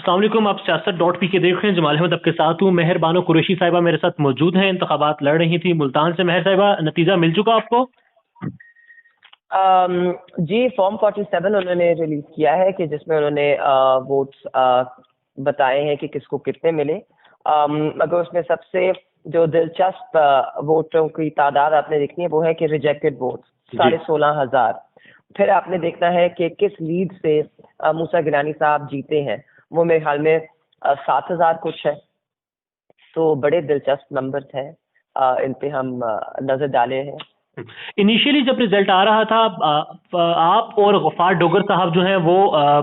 अस्सलाम वालेकुम। आप सियासत.पी के देख रहे हैं। जमाल अहमद आपके साथ हूँ। मेहर बानो कुरैशी साहिबा मेरे साथ मौजूद हैं। इंतखाबात लड़ रही थी मुल्तान से। मेहर साहिबा, नतीजा मिल चुका आपको? जी, फॉर्म 47 उन्होंने रिलीज किया है कि जिसमें उन्होंने वोट्स बताए हैं कि किसको कितने मिले। मगर उसमें सबसे जो दिलचस्प वोटों की तादाद आपने देखनी है वो है कि रिजेक्टेड वोट्स 16,500। फिर आपने देखना है कि किस लीड से मूसा गिलानी साहब जीते हैं। वो मेरे ख्याल में 7,000 कुछ है। तो बड़े दिलचस्प नंबर हैं। इन पे हम नजर डाले हैं। इनिशियली जब रिजल्ट आ रहा था, आप और गफ्फार डोगर साहब जो हैं वो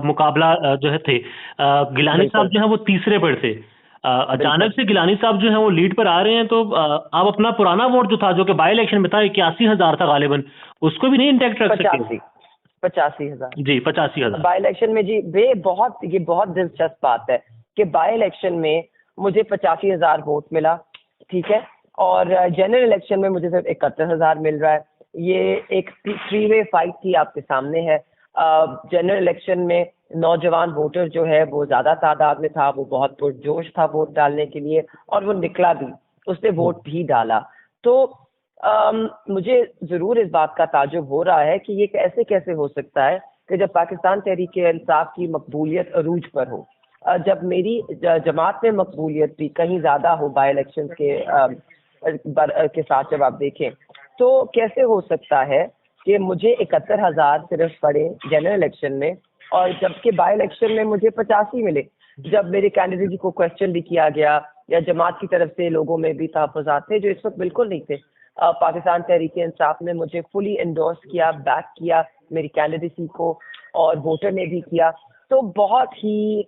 मुकाबला जो है थे। गिलानी साहब बिल्कुल जो है वो तीसरे पर थे। अचानक बिल्कुल। से गिलानी साहब जो है वो लीड पर आ रहे हैं, तो आप अपना पुराना वोट जो था, जो कि बाई इलेक्शन में था 81,000 था गालिबन, उसको भी नहीं इंटैक्ट रख सके? 85,000 जी, 85,000। बाई इलेक्शन में। जी, ये बहुत दिलचस्प बात है कि बाई इलेक्शन में मुझे 85,000 वोट मिला, ठीक है, और जनरल इलेक्शन में मुझे सिर्फ 71,000 मिल रहा है। ये एक थ्री वे फाइट थी, आपके सामने है। जनरल इलेक्शन में नौजवान वोटर जो है वो ज्यादा तादाद में था, वो बहुत पुरजोश था वोट डालने के लिए, और वो निकला भी, उसने वोट भी डाला। तो मुझे जरूर इस बात का ताजुब हो रहा है कि ये कैसे कैसे हो सकता है कि जब पाकिस्तान तहरीक इंसाफ की मकबूलियत अरूज पर हो, जब मेरी जमात में मकबूलियत भी कहीं ज्यादा हो बाई इलेक्शन के साथ जब आप देखें, तो कैसे हो सकता है कि मुझे 71,000 सिर्फ पड़े जनरल इलेक्शन में, और जबकि बाई इलेक्शन में मुझे 85 मिले। जब मेरे कैंडिडेट को क्वेश्चन भी किया गया, या जमात की तरफ से लोगों में भी तहफ़्फ़ुज़ात थे जो इस वक्त बिल्कुल नहीं थे। पाकिस्तान तहरीक इंसाफ ने मुझे फुली एंडोर्स किया, बैक किया मेरी कैंडिडेसी को, और वोटर ने भी किया। तो बहुत ही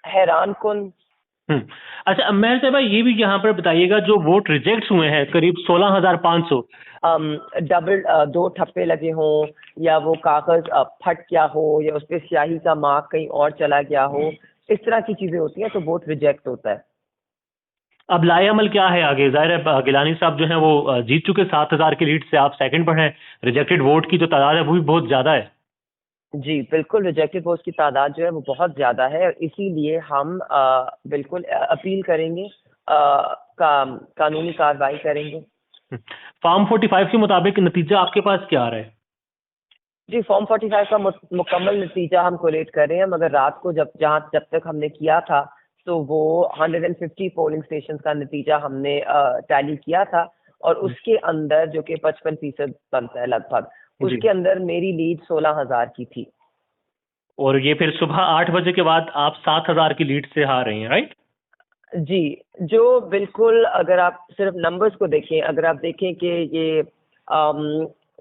हैरान कुन। अच्छा, मेहर साहबा, ये भी यहाँ पर बताइएगा, जो वोट रिजेक्ट हुए हैं करीब 16,500, डबल दो ठप्पे लगे हों, या वो कागज फट गया हो, या उस पर स्याही का मार्क कहीं और चला गया हो, इस तरह की चीजें होती हैं, तो वोट रिजेक्ट होता है। अब लाएअमल क्या है आगे? जाहिर है गिलानी साहब जो हैं वो जीत चुके 7,000 की लीड से, आप सेकंड पर हैं। रिजेक्टेड वोट की जो तादाद है वो भी बहुत ज्यादा है। जी बिल्कुल, रिजेक्टेड वोट्स की तादाद जो है वो बहुत ज़्यादा है, और इसीलिए हम बिल्कुल अपील करेंगे, कानूनी कार्रवाई करेंगे। फॉर्म 45 के मुताबिक नतीजा आपके पास क्या आ रहा है? जी, फॉर्म 45 का मुकम्मल नतीजा हम कोलेट कर रहे हैं, मगर रात को जब तक हमने किया था, तो वो 150 पोलिंग स्टेशन का नतीजा हमने टैली किया था, और उसके अंदर जो कि 55% बनता है लगभग, उसके अंदर मेरी लीड 16,000 की थी। और ये फिर सुबह 8 बजे के बाद आप 7,000 की लीड से हार रही हैं, राइट? जी, जो बिल्कुल, अगर आप सिर्फ नंबर्स को देखें, अगर आप देखें कि ये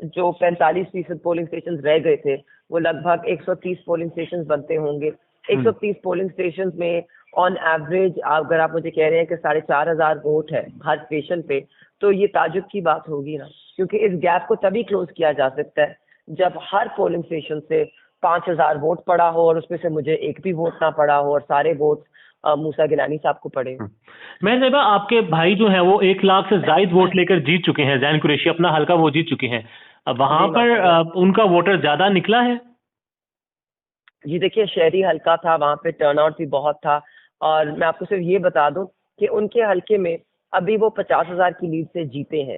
जो 45% पोलिंग स्टेशन रह गए थे, वो लगभग 130 पोलिंग स्टेशन बनते होंगे। 130 पोलिंग स्टेशन में ऑन एवरेज, अगर आप मुझे कह रहे हैं कि 4,500 वोट है हर स्टेशन पे, तो ये ताजुब की बात होगी ना, क्योंकि इस गैप को तभी क्लोज किया जा सकता है जब हर पोलिंग स्टेशन से 5,000 वोट पड़ा हो, और उसमें से मुझे एक भी वोट ना पड़ा हो, और सारे वोट मूसा गिलानी साहब को पड़े। मैं साहिबा, आपके भाई जो हैं वो 1 लाख से जायद वोट लेकर जीत चुके हैं। जैन कुरैशी अपना हल्का वो जीत चुके हैं। अब वहां पर उनका वोटर ज्यादा निकला है? जी देखिए, शहरी हल्का था, वहाँ पे टर्नआउट भी बहुत था, और मैं आपको सिर्फ ये बता दूं कि उनके हल्के में अभी वो 50,000 की लीड से जीते हैं।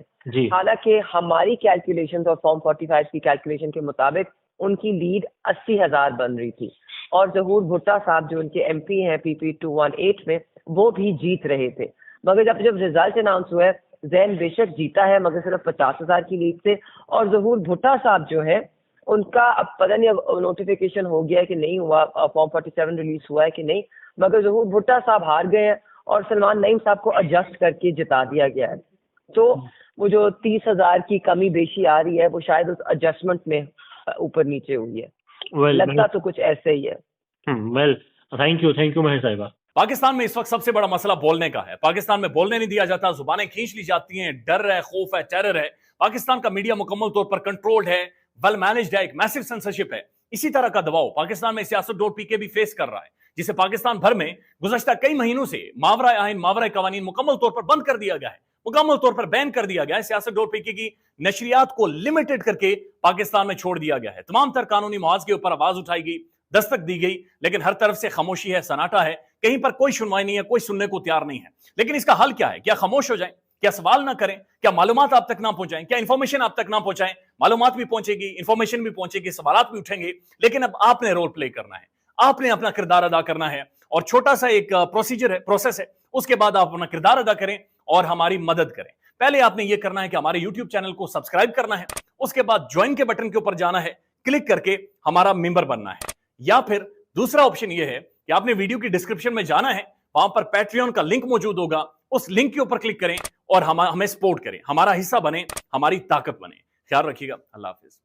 हालांकि हमारी कैलकुलेशन और फॉर्म 45 की कैलकुलेशन के मुताबिक उनकी लीड 80,000 बन रही थी, और जहूर भुट्टा साहब जो उनके एमपी हैं PP 218 में, वो भी जीत रहे थे। मगर जब रिजल्ट अनाउंस हुआ है, जैन बेशक जीता है मगर सिर्फ 50,000 की लीड से, और जहूर भुट्टा साहब जो है, उनका अब पता नहीं अब नोटिफिकेशन हो गया है कि नहीं हुआ, फॉर्म 47 रिलीज हुआ है कि नहीं, मगर जहूर भुट्टा साहब हार गए हैं, और सलमान नईम साहब को एडजस्ट करके जिता दिया गया है। तो वो जो 30,000 की कमी बेशी आ रही है, वो शायद उस एडजस्टमेंट में ऊपर नीचे हुई है। लगता तो कुछ ऐसे ही है। वेल, थैंक यू मेहर साहिबा। पाकिस्तान में इस वक्त सबसे बड़ा मसला बोलने का है। पाकिस्तान में बोलने नहीं दिया जाता, जुबानें खींच ली जाती हैं, डर है, खौफ है, टेरर है। पाकिस्तान का मीडिया मुकम्मल तौर पर कंट्रोल्ड है, वेल मैनेज्ड है, एक मैसिव सेंसरशिप है। इसी तरह का दबाव पाकिस्तान में सियासत.पी भी फेस कर रहा है, जिसे पाकिस्तान भर में गुज़श्ता कई महीनों से मावरा आइन, मावरा कवानीन मुकम्मल तौर पर बंद कर दिया गया है, मुकम्मल तौर पर बैन कर दिया गया है। सियासत.पी की नशरियात को लिमिटेड करके पाकिस्तान में छोड़ दिया गया है। तमाम तर कानूनी मुआवजे के ऊपर आवाज उठाई गई, दस्तक दी गई, लेकिन हर तरफ से खामोशी है, सन्नाटा है, कहीं पर कोई सुनवाई नहीं है, कोई सुनने को तैयार नहीं है। लेकिन इसका हल क्या है? क्या खामोश हो जाएं? क्या सवाल ना करें? क्या मालूमात आप तक ना पहुंचाएं? क्या इंफॉर्मेशन आप तक ना पहुंचाएं? मालूमात भी पहुंचेगी, इंफॉर्मेशन भी पहुंचेगी, सवालात भी उठेंगे, लेकिन अब आपने रोल प्ले करना है, आपने अपना किरदार अदा करना है। और छोटा सा एक प्रोसीजर है, प्रोसेस है, उसके बाद आप अपना किरदार अदा करें और हमारी मदद करें। पहले आपने यह करना है कि हमारे यूट्यूब चैनल को सब्सक्राइब करना है, उसके बाद ज्वाइन के बटन के ऊपर जाना है, क्लिक करके हमारा मेंबर बनना है। या फिर दूसरा ऑप्शन यह है कि आपने वीडियो की डिस्क्रिप्शन में जाना है, वहां पर पैट्रियन का लिंक मौजूद होगा, उस लिंक के ऊपर क्लिक करें और हमें सपोर्ट करें, हमारा हिस्सा बने, हमारी ताकत बने। ख्याल रखिएगा। अल्लाह हाफिज।